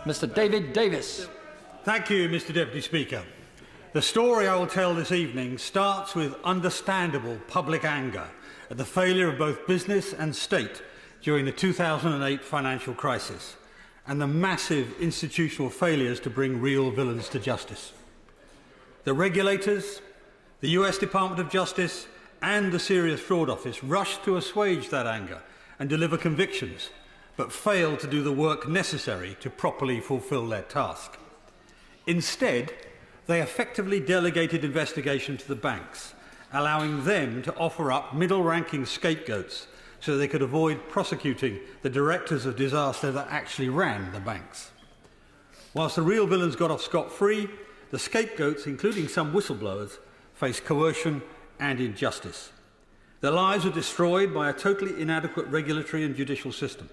Mr. David Davis. Thank you, Mr. Deputy Speaker. The story I will tell this evening starts with understandable public anger at the failure of both business and state during the 2008 financial crisis and the massive institutional failures to bring real villains to justice. The regulators, the US Department of Justice and the Serious Fraud Office rushed to assuage that anger and deliver convictions, but failed to do the work necessary to properly fulfil their task. Instead, they effectively delegated investigation to the banks, allowing them to offer up middle-ranking scapegoats so they could avoid prosecuting the directors of disaster that actually ran the banks. Whilst the real villains got off scot-free, the scapegoats, including some whistleblowers, faced coercion and injustice. Their lives were destroyed by a totally inadequate regulatory and judicial system.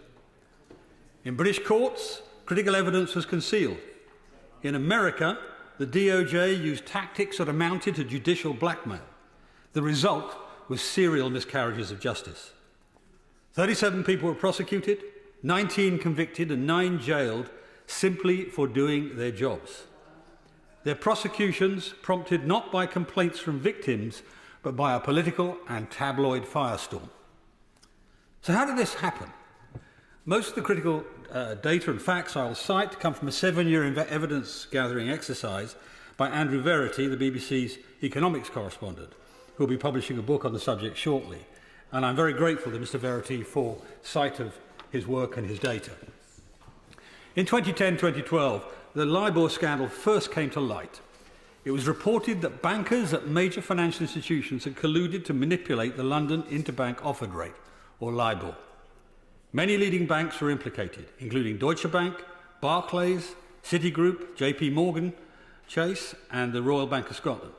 In British courts, critical evidence was concealed. In America, the DOJ used tactics that amounted to judicial blackmail. The result was serial miscarriages of justice. 37 people were prosecuted, 19 convicted and 9 jailed simply for doing their jobs. Their prosecutions prompted not by complaints from victims, but by a political and tabloid firestorm. So how did this happen? Most of the critical data and facts I will cite come from a 7-year evidence-gathering exercise by Andrew Verity, the BBC's economics correspondent, who will be publishing a book on the subject shortly. And I'm very grateful to Mr. Verity for sight of his work and his data. In 2010-2012, the Libor scandal first came to light. It was reported that bankers at major financial institutions had colluded to manipulate the London interbank offered rate, or Libor. Many leading banks were implicated, including Deutsche Bank, Barclays, Citigroup, JP Morgan, Chase, and the Royal Bank of Scotland.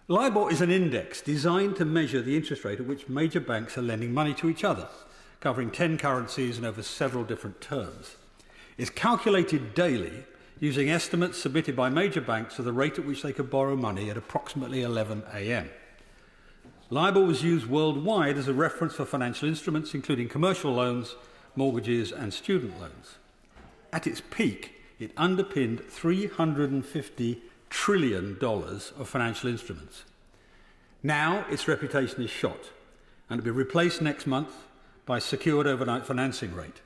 Libor is an index designed to measure the interest rate at which major banks are lending money to each other, covering 10 currencies and over several different terms. It's calculated daily using estimates submitted by major banks of the rate at which they could borrow money at approximately 11 a.m. Libor was used worldwide as a reference for financial instruments, including commercial loans, mortgages, and student loans. At its peak, it underpinned $350 trillion of financial instruments. Now its reputation is shot, and it will be replaced next month by secured overnight financing rate,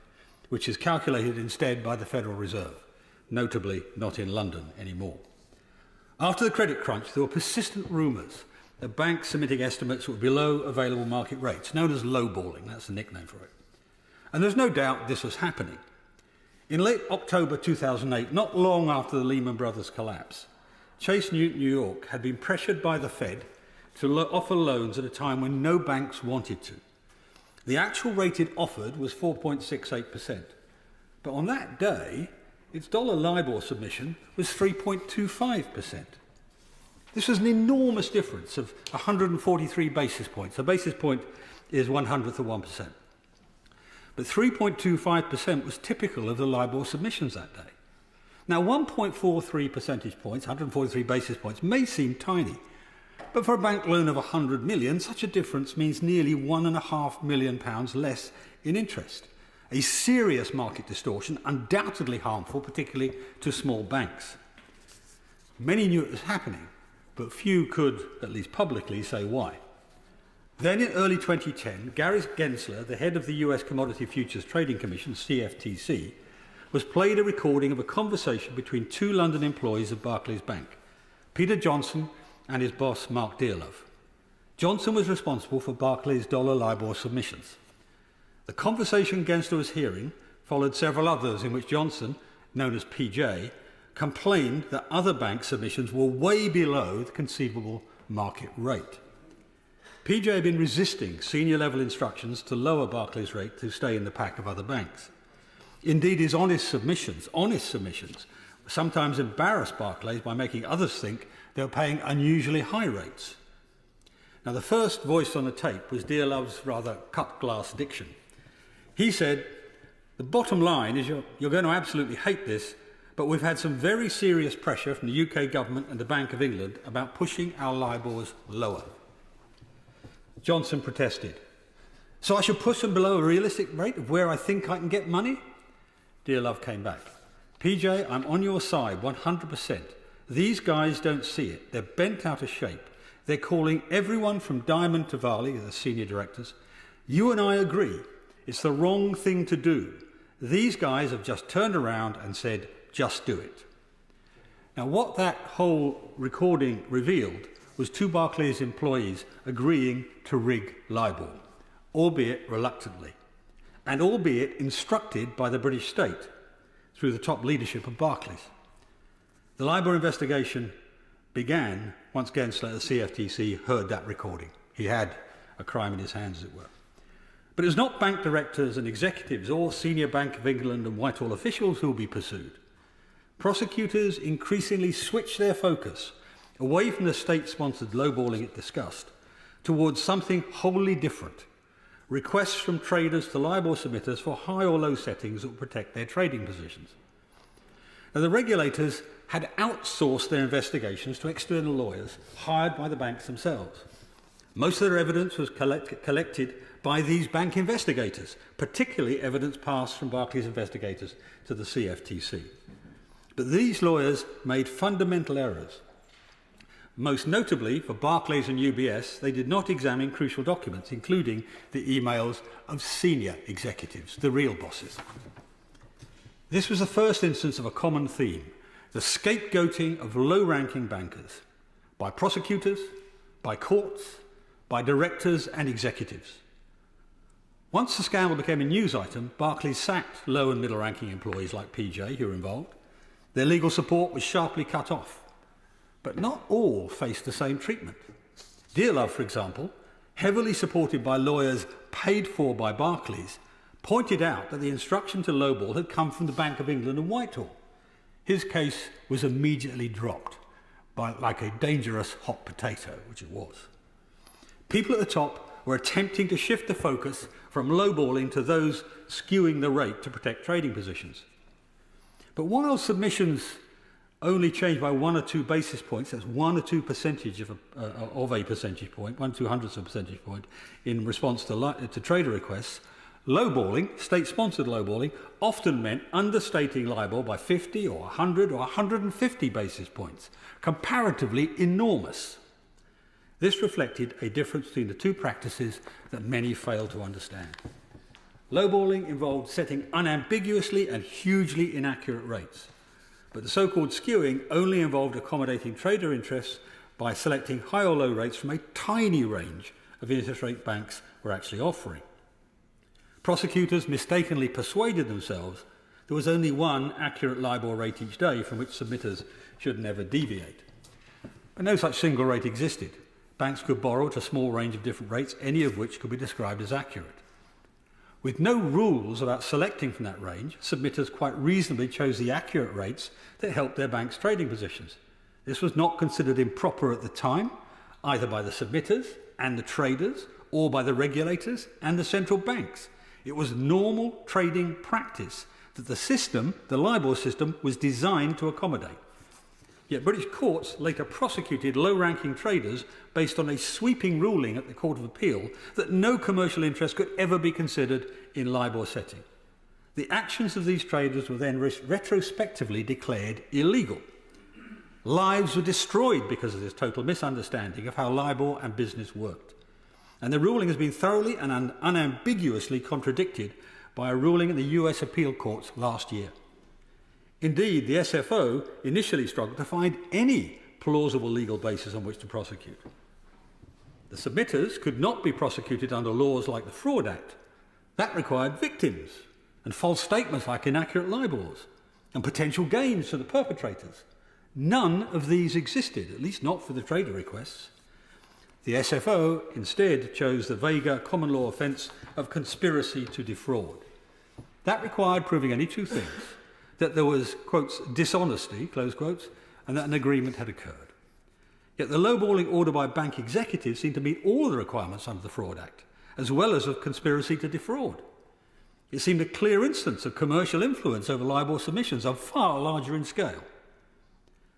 which is calculated instead by the Federal Reserve, notably not in London anymore. After the credit crunch, there were persistent rumours that banks submitting estimates were below available market rates, known as lowballing, that's the nickname for it. And there's no doubt this was happening. In late October 2008, not long after the Lehman Brothers collapse, Chase New York had been pressured by the Fed to offer loans at a time when no banks wanted to. The actual rate it offered was 4.68%. But on that day, its dollar Libor submission was 3.25%. This was an enormous difference of 143 basis points. A basis point is 1/100 of 1%. But 3.25% was typical of the Libor submissions that day. Now, 1.43 percentage points, 143 basis points, may seem tiny, but for a bank loan of 100 million, such a difference means nearly £1.5 million less in interest. A serious market distortion, undoubtedly harmful, particularly to small banks. Many knew it was happening, but few could, at least publicly, say why. Then in early 2010, Gary Gensler, the head of the US Commodity Futures Trading Commission, CFTC, was played a recording of a conversation between 2 London employees of Barclays Bank, Peter Johnson and his boss, Mark Dearlove. Johnson was responsible for Barclays' dollar Libor submissions. The conversation Gensler was hearing followed several others in which Johnson, known as PJ, complained that other bank submissions were way below the conceivable market rate. PJ had been resisting senior-level instructions to lower Barclays' rate to stay in the pack of other banks. Indeed, his honest submissions, sometimes embarrassed Barclays by making others think they were paying unusually high rates. Now, the first voice on the tape was Dearlove's rather cut-glass diction. He said, "The bottom line is you're going to absolutely hate this, but we've had some very serious pressure from the UK government and the Bank of England about pushing our Libors lower." Johnson protested. "So I should push them below a realistic rate of where I think I can get money?" Dearlove came back. PJ, I'm on your side 100%. These guys don't see it. They're bent out of shape. They're calling everyone from Diamond to Varley, the senior directors. You and I agree. It's the wrong thing to do. These guys have just turned around and said, just do it. Now, what that whole recording revealed was two Barclays employees agreeing to rig Libor, albeit reluctantly, and albeit instructed by the British state through the top leadership of Barclays. The Libor investigation began once Gensler at the CFTC heard that recording. He had a crime in his hands, as it were. But it was not bank directors and executives or senior Bank of England and Whitehall officials who will be pursued. Prosecutors increasingly switched their focus away from the state-sponsored lowballing it discussed towards something wholly different, requests from traders to Libor submitters for high or low settings that would protect their trading positions. Now, the regulators had outsourced their investigations to external lawyers hired by the banks themselves. Most of their evidence was collected by these bank investigators, particularly evidence passed from Barclays investigators to the CFTC. But these lawyers made fundamental errors. Most notably, for Barclays and UBS, they did not examine crucial documents, including the emails of senior executives, the real bosses. This was the first instance of a common theme, the scapegoating of low-ranking bankers by prosecutors, by courts, by directors and executives. Once the scandal became a news item, Barclays sacked low and middle-ranking employees like PJ who were involved. Their legal support was sharply cut off. But not all faced the same treatment. Dearlove, for example, heavily supported by lawyers paid for by Barclays, pointed out that the instruction to lowball had come from the Bank of England and Whitehall. His case was immediately dropped, like a dangerous hot potato, which it was. People at the top were attempting to shift the focus from lowballing to those skewing the rate to protect trading positions. But while submissions only changed by 1 or 2 basis points, that's 1 or 2 percentage of a percentage point, 1/200 of a percentage point, in response to trader requests, lowballing, state-sponsored lowballing, often meant understating Libor by 50 or 100 or 150 basis points, comparatively enormous. This reflected a difference between the two practices that many fail to understand. Lowballing involved setting unambiguously and hugely inaccurate rates, but the so-called skewing only involved accommodating trader interests by selecting high or low rates from a tiny range of interest rate banks were actually offering. Prosecutors mistakenly persuaded themselves there was only one accurate Libor rate each day from which submitters should never deviate. But no such single rate existed. Banks could borrow at a small range of different rates, any of which could be described as accurate. With no rules about selecting from that range, submitters quite reasonably chose the accurate rates that helped their bank's trading positions. This was not considered improper at the time, either by the submitters and the traders, or by the regulators and the central banks. It was normal trading practice that the system, the Libor system, was designed to accommodate. Yet British courts later prosecuted low-ranking traders based on a sweeping ruling at the Court of Appeal that no commercial interest could ever be considered in Libor setting. The actions of these traders were then retrospectively declared illegal. Lives were destroyed because of this total misunderstanding of how Libor and business worked. And the ruling has been thoroughly and unambiguously contradicted by a ruling in the US appeal courts last year. Indeed, the SFO initially struggled to find any plausible legal basis on which to prosecute. The submitters could not be prosecuted under laws like the Fraud Act. That required victims and false statements like inaccurate Libors and potential gains to the perpetrators. None of these existed, at least not for the trader requests. The SFO instead chose the vaguer common law offence of conspiracy to defraud. That required proving only two things: that there was, quotes, dishonesty, close quotes, and that an agreement had occurred. Yet the lowballing order by bank executives seemed to meet all of the requirements under the Fraud Act, as well as of conspiracy to defraud. It seemed a clear instance of commercial influence over Libor submissions of far larger in scale.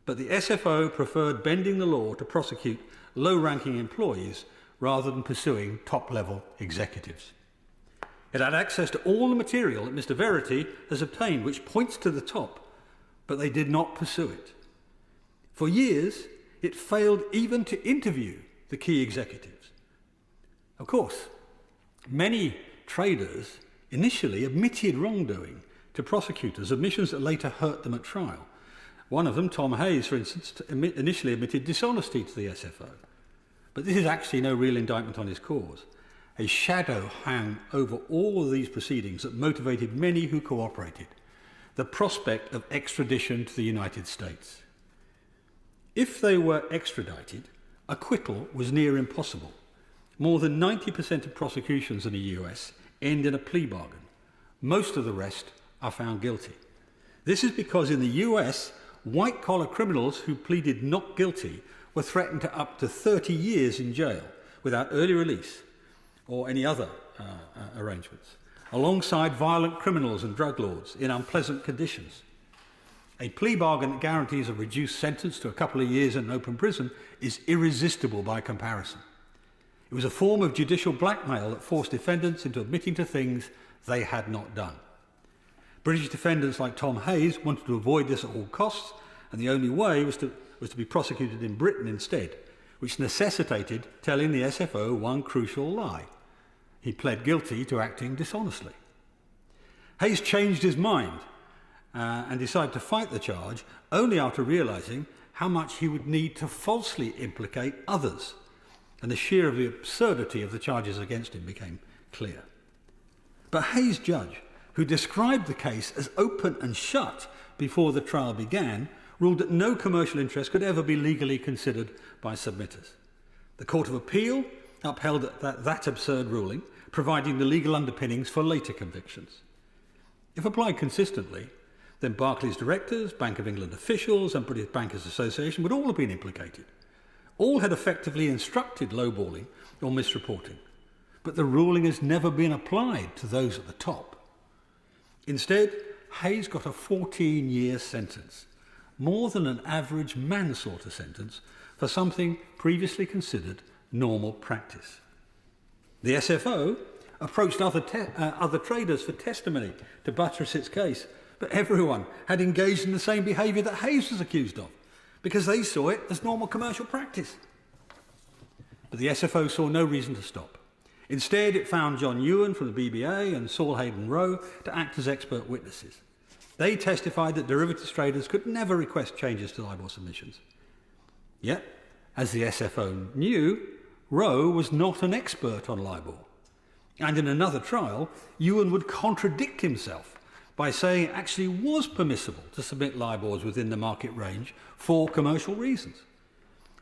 But the SFO preferred bending the law to prosecute low-ranking employees rather than pursuing top-level executives. It had access to all the material that Mr. Verity has obtained, which points to the top, but they did not pursue it. For years, it failed even to interview the key executives. Of course, many traders initially admitted wrongdoing to prosecutors, admissions that later hurt them at trial. One of them, Tom Hayes, for instance, initially admitted dishonesty to the SFO. But this is actually no real indictment on his cause. A shadow hung over all of these proceedings that motivated many who cooperated: the prospect of extradition to the United States. If they were extradited, acquittal was near impossible. More than 90% of prosecutions in the US end in a plea bargain. Most of the rest are found guilty. This is because in the US, white-collar criminals who pleaded not guilty were threatened to up to 30 years in jail without early release or any other arrangements, alongside violent criminals and drug lords in unpleasant conditions. A plea bargain that guarantees a reduced sentence to a couple of years in open prison is irresistible by comparison. It was a form of judicial blackmail that forced defendants into admitting to things they had not done. British defendants like Tom Hayes wanted to avoid this at all costs, and the only way was to be prosecuted in Britain instead, which necessitated telling the SFO one crucial lie. He pled guilty to acting dishonestly. Hayes changed his mind and decided to fight the charge only after realising how much he would need to falsely implicate others, and the sheer absurdity of the charges against him became clear. But Hayes' judge, who described the case as open and shut before the trial began, ruled that no commercial interest could ever be legally considered by submitters. The Court of Appeal upheld that absurd ruling, providing the legal underpinnings for later convictions. If applied consistently, then Barclays directors, Bank of England officials and British Bankers Association would all have been implicated. All had effectively instructed lowballing or misreporting, but the ruling has never been applied to those at the top. Instead, Hayes got a 14-year sentence, more than an average manslaughter sentence, for something previously considered normal practice. The SFO approached other traders for testimony to buttress its case, but everyone had engaged in the same behaviour that Hayes was accused of, because they saw it as normal commercial practice. But the SFO saw no reason to stop. Instead, it found John Ewan from the BBA and Saul Hayden Rowe to act as expert witnesses. They testified that derivatives traders could never request changes to LIBOR submissions. Yet, as the SFO knew, Rowe was not an expert on LIBOR. And in another trial, Ewan would contradict himself by saying it actually was permissible to submit LIBORs within the market range for commercial reasons.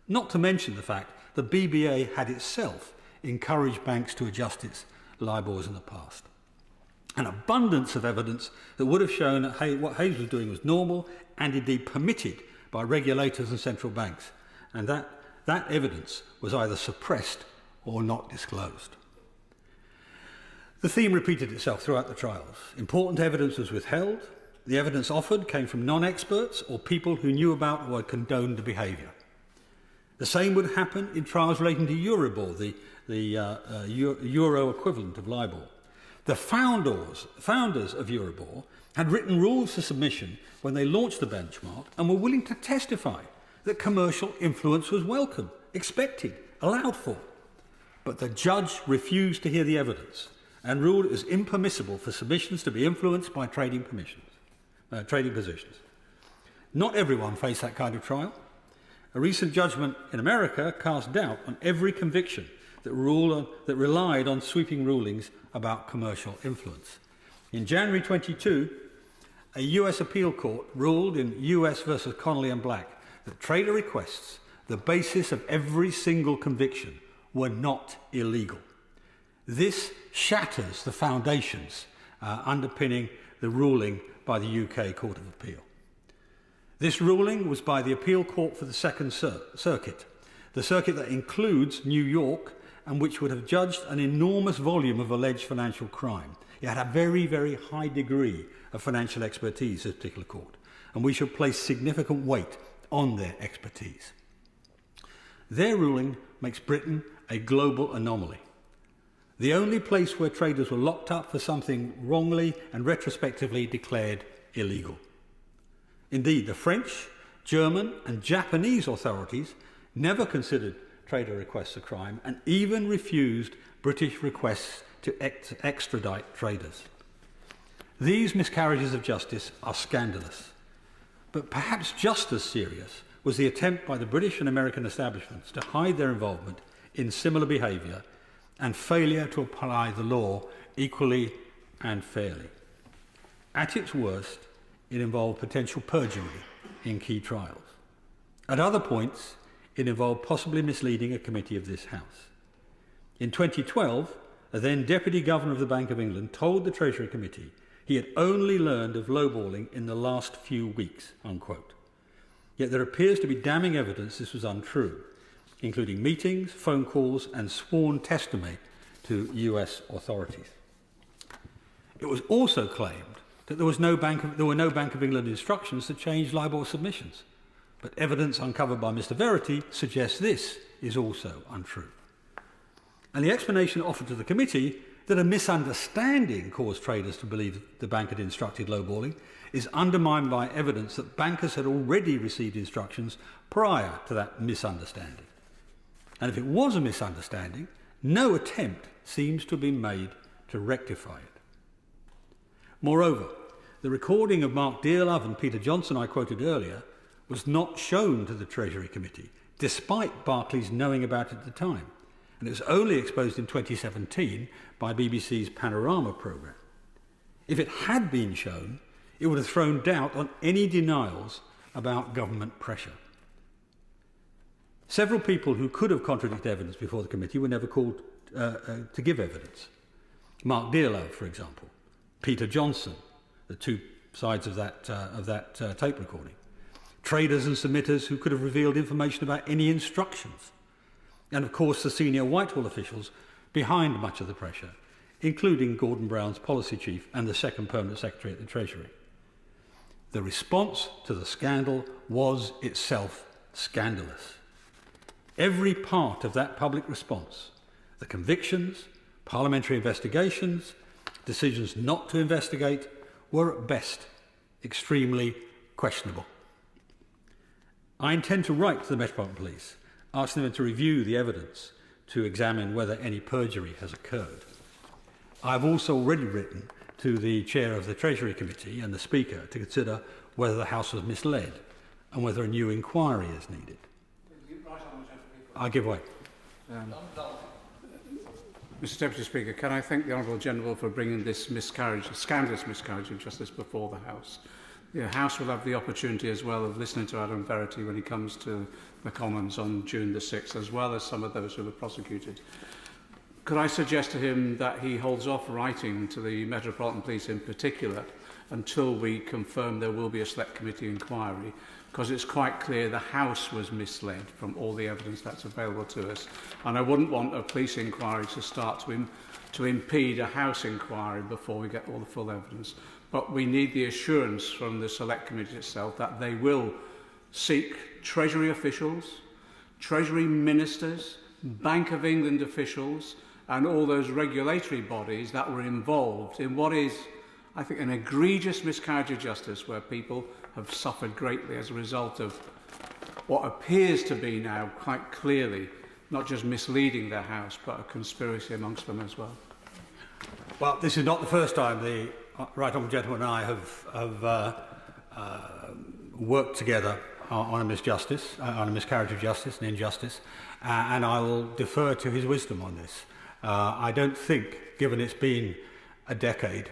Not to mention the fact that BBA had itself encouraged banks to adjust its LIBORs in the past. An abundance of evidence that would have shown that what Hayes was doing was normal and indeed permitted by regulators and central banks, and that evidence was either suppressed or not disclosed. The theme repeated itself throughout the trials. Important evidence was withheld. The evidence offered came from non-experts or people who knew about or had condoned the behaviour. The same would happen in trials relating to Euribor, the euro equivalent of LIBOR. The founders of Euribor had written rules for submission when they launched the benchmark and were willing to testify that commercial influence was welcome, expected, allowed for. But the judge refused to hear the evidence and ruled it was impermissible for submissions to be influenced by trading positions. Not everyone faced that kind of trial. A recent judgment in America cast doubt on every conviction that relied on sweeping rulings about commercial influence. In January 22, a US appeal court ruled in US versus Connolly and Black that trader requests, the basis of every single conviction, were not illegal. This shatters the foundations underpinning the ruling by the UK Court of Appeal. This ruling was by the Appeal Court for the Second Circuit, the circuit that includes New York and which would have judged an enormous volume of alleged financial crime. It had a very, very high degree of financial expertise, this particular court, and we should place significant weight on their expertise. Their ruling makes Britain a global anomaly. the only place where traders were locked up for something wrongly and retrospectively declared illegal. Indeed, the French, German and Japanese authorities never considered trader requests a crime and even refused British requests to extradite traders. These miscarriages of justice are scandalous, but perhaps just as serious was the attempt by the British and American establishments to hide their involvement in similar behaviour and failure to apply the law equally and fairly. At its worst, it involved potential perjury in key trials. At other points, it involved possibly misleading a committee of this House. In 2012, a then Deputy Governor of the Bank of England told the Treasury Committee he had only learned of lowballing in the last few weeks, unquote. Yet there appears to be damning evidence this was untrue, including meetings, phone calls and sworn testimony to US authorities. It was also claimed that there were no Bank of England instructions to change Libor submissions, but evidence uncovered by Mr. Verity suggests this is also untrue. And the explanation offered to the committee that a misunderstanding caused traders to believe the bank had instructed lowballing is undermined by evidence that bankers had already received instructions prior to that misunderstanding. And if it was a misunderstanding, no attempt seems to have been made to rectify it. Moreover, the recording of Mark Dearlove and Peter Johnson I quoted earlier was not shown to the Treasury Committee, despite Barclays knowing about it at the time, and it was only exposed in 2017 by BBC's Panorama programme. If it had been shown, it would have thrown doubt on any denials about government pressure. Several people who could have contradicted evidence before the committee were never called to give evidence. Mark Dearlove, for example, Peter Johnson, the two sides of that tape recording, traders and submitters who could have revealed information about any instructions, and of course the senior Whitehall officials behind much of the pressure, including Gordon Brown's policy chief and the second permanent secretary at the Treasury. The response to the scandal was itself scandalous. Every part of that public response, the convictions, parliamentary investigations, decisions not to investigate, were at best extremely questionable. I intend to write to the Metropolitan Police, asking them to review the evidence to examine whether any perjury has occurred. I've also already written to the chair of the Treasury Committee and the Speaker to consider whether the House was misled and whether a new inquiry is needed. I'll give way. Mr Deputy Speaker, can I thank the Honourable General for bringing this scandalous miscarriage of justice before the House. The House will have the opportunity as well of listening to Adam Verity when he comes to the Commons on June the 6th, as well as some of those who were prosecuted. Could I suggest to him that he holds off writing to the Metropolitan Police in particular until we confirm there will be a Select Committee inquiry, because it's quite clear the House was misled from all the evidence that's available to us. And I wouldn't want a police inquiry to start to impede a House inquiry before we get all the full evidence. But we need the assurance from the Select Committee itself that they will seek Treasury officials, Treasury ministers, Bank of England officials, and all those regulatory bodies that were involved in what is, I think, an egregious miscarriage of justice where people have suffered greatly as a result of what appears to be now quite clearly not just misleading their House, but a conspiracy amongst them as well. Well, this is not the first time the Right Honourable Gentleman and I have worked together on a miscarriage of justice, an injustice, and I will defer to his wisdom on this. I don't think, given it's been a decade,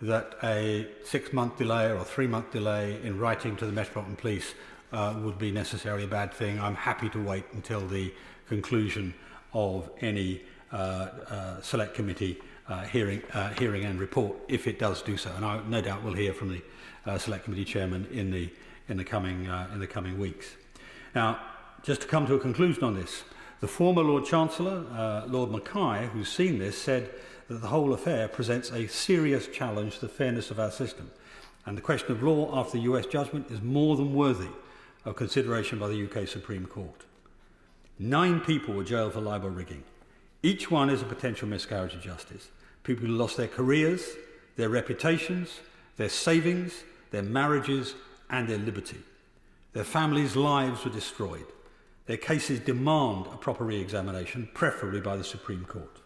that a 6-month delay or a 3-month delay in writing to the Metropolitan Police would be necessarily a bad thing. I'm happy to wait until the conclusion of any Select Committee hearing and report, if it does do so. And I no doubt will hear from the Select Committee Chairman in the coming weeks. Now, just to come to a conclusion on this, the former Lord Chancellor, Lord Mackay, who's seen this, said that the whole affair presents a serious challenge to the fairness of our system, and the question of law after the US judgment is more than worthy of consideration by the UK Supreme Court. 9 people were jailed for Libor rigging. Each one is a potential miscarriage of justice. People who lost their careers, their reputations, their savings, their marriages and their liberty. Their families' lives were destroyed. Their cases demand a proper re-examination, preferably by the Supreme Court.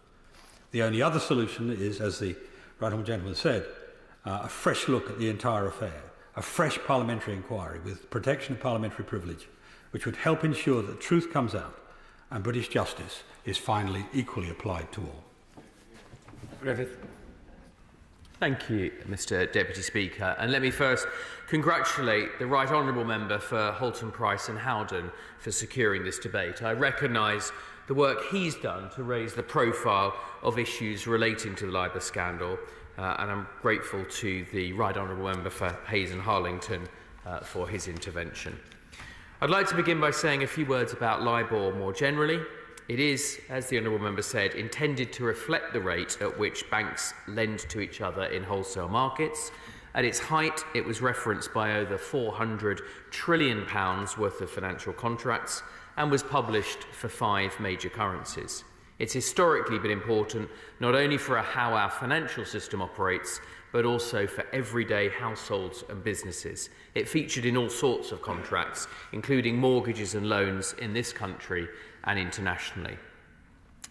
The only other solution is, as the right honourable gentleman said, a fresh look at the entire affair, a fresh parliamentary inquiry with protection of parliamentary privilege, which would help ensure that truth comes out and British justice is finally equally applied to all. Griffith. Thank you, Mr Deputy Speaker. And let me first congratulate the Right Honourable Member for Halton Price and Howden for securing this debate. I recognise the work he's done to raise the profile of issues relating to the Libor scandal, and I'm grateful to the Right Honourable Member for Hayes and Harlington for his intervention. I'd like to begin by saying a few words about Libor more generally. It is, as the Honourable Member said, intended to reflect the rate at which banks lend to each other in wholesale markets. At its height, it was referenced by over £400 trillion worth of financial contracts and was published for 5 major currencies. It's historically been important not only for how our financial system operates, but also for everyday households and businesses. It featured in all sorts of contracts, including mortgages and loans in this country and internationally.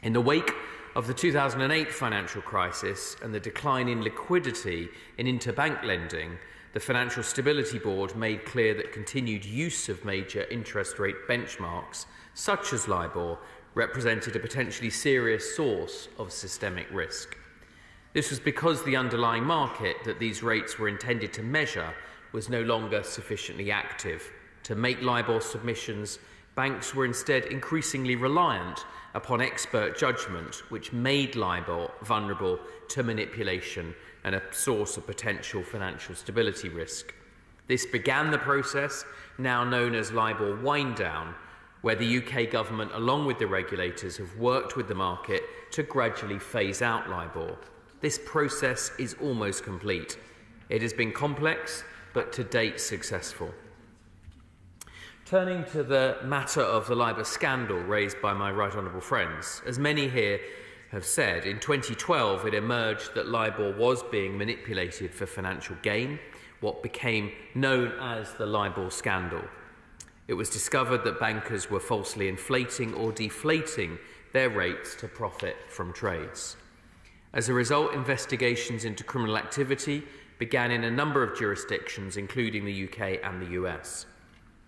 In the wake of the 2008 financial crisis and the decline in liquidity in interbank lending, the Financial Stability Board made clear that continued use of major interest rate benchmarks, such as Libor, represented a potentially serious source of systemic risk. This was because the underlying market that these rates were intended to measure was no longer sufficiently active. To make Libor submissions, banks were instead increasingly reliant upon expert judgment, which made Libor vulnerable to manipulation and a source of potential financial stability risk. This began the process, now known as Libor wind-down, where the UK government, along with the regulators, have worked with the market to gradually phase out Libor. This process is almost complete. It has been complex, but to date successful. Turning to the matter of the Libor scandal raised by my right honourable friends, as many here have said, in 2012 it emerged that Libor was being manipulated for financial gain, what became known as the Libor scandal. It was discovered that bankers were falsely inflating or deflating their rates to profit from trades. As a result, investigations into criminal activity began in a number of jurisdictions, including the UK and the US.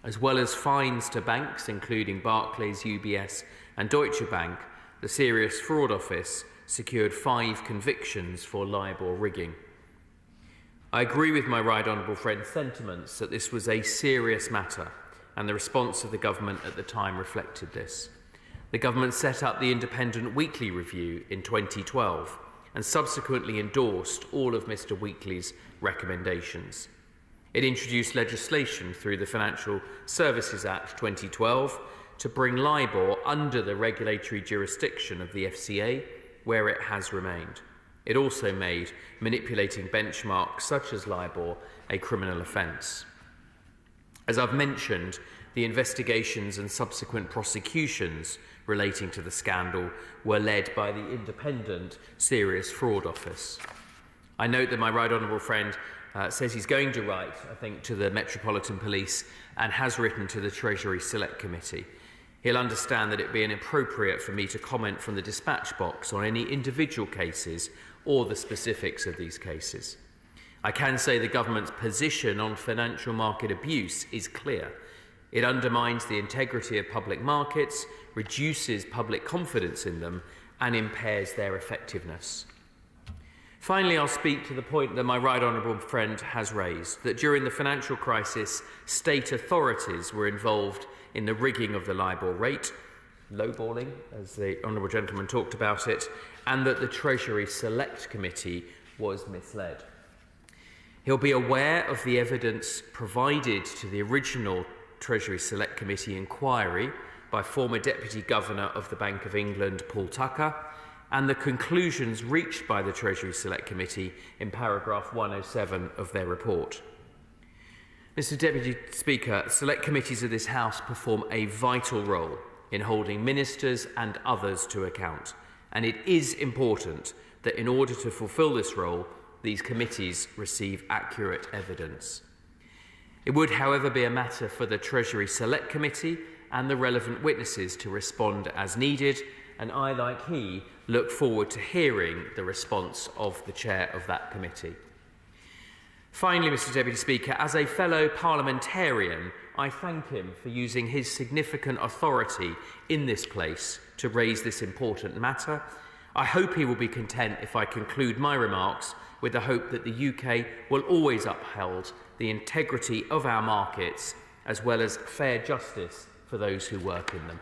As well as fines to banks, including Barclays, UBS and Deutsche Bank, the Serious Fraud Office secured 5 convictions for Libor rigging. I agree with my right honourable friend's sentiments that this was a serious matter, and the response of the government at the time reflected this. The government set up the Independent Weekly Review in 2012 and subsequently endorsed all of Mr Weekly's recommendations. It introduced legislation through the Financial Services Act 2012 to bring Libor under the regulatory jurisdiction of the FCA, where it has remained. It also made manipulating benchmarks such as Libor a criminal offence. As I've mentioned, the investigations and subsequent prosecutions relating to the scandal were led by the independent Serious Fraud Office. I note that my right honourable friend says he's going to write, I think, to the Metropolitan Police and has written to the Treasury Select Committee. He'll understand that it would be inappropriate for me to comment from the dispatch box on any individual cases or the specifics of these cases. I can say the government's position on financial market abuse is clear. It undermines the integrity of public markets, reduces public confidence in them, and impairs their effectiveness. Finally, I'll speak to the point that my right honourable friend has raised, that during the financial crisis, state authorities were involved in the rigging of the Libor rate, lowballing, as the honourable gentleman talked about it, and that the Treasury Select Committee was misled. He'll be aware of the evidence provided to the original Treasury Select Committee inquiry by former Deputy Governor of the Bank of England, Paul Tucker, and the conclusions reached by the Treasury Select Committee in paragraph 107 of their report. Mr Deputy Speaker, select committees of this House perform a vital role in holding ministers and others to account, and it is important that in order to fulfil this role, these committees receive accurate evidence. It would, however, be a matter for the Treasury Select Committee and the relevant witnesses to respond as needed, and I, like he, look forward to hearing the response of the chair of that committee. Finally, Mr Deputy Speaker, as a fellow parliamentarian, I thank him for using his significant authority in this place to raise this important matter. I hope he will be content if I conclude my remarks with the hope that the UK will always uphold the integrity of our markets as well as fair justice for those who work in them.